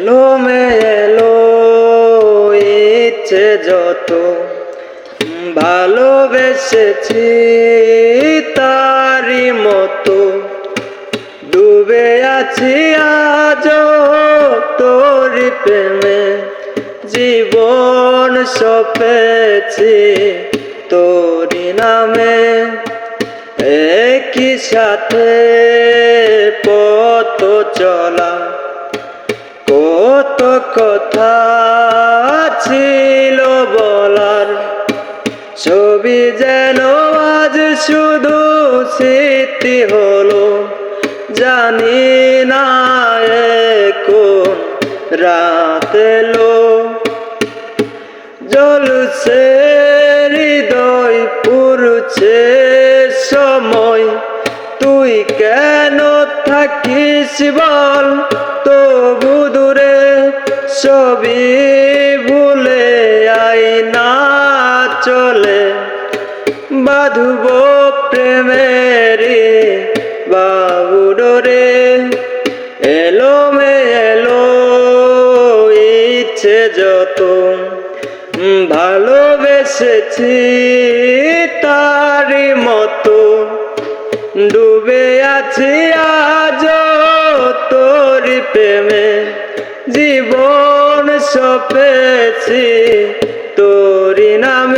এলো ইচ্ছে যত ভালোবেসেছি তারি মতো ডুবে আছি আজও তোরি প্রেমে জীবন সপেছি তোরি নামে একই সাথে পথ চলা কত কথা ছিল বলার ছবি যেন আজ শুধু স্মৃতি হলো জানি না কোন রাত এলো জ্বলছে হৃদয় পুরছে সময় তুই কেন থাকিস বল তবু দূরে সবই ভুলে আই না চলে বাঁধব প্রেমেরি বাহুডোরে এলো ইচ্ছে যত ভালোবেসেছি তারি মতো ডুবে আছি আজ তোরি প্রেমে জীবন সপেছি তোরি নামে।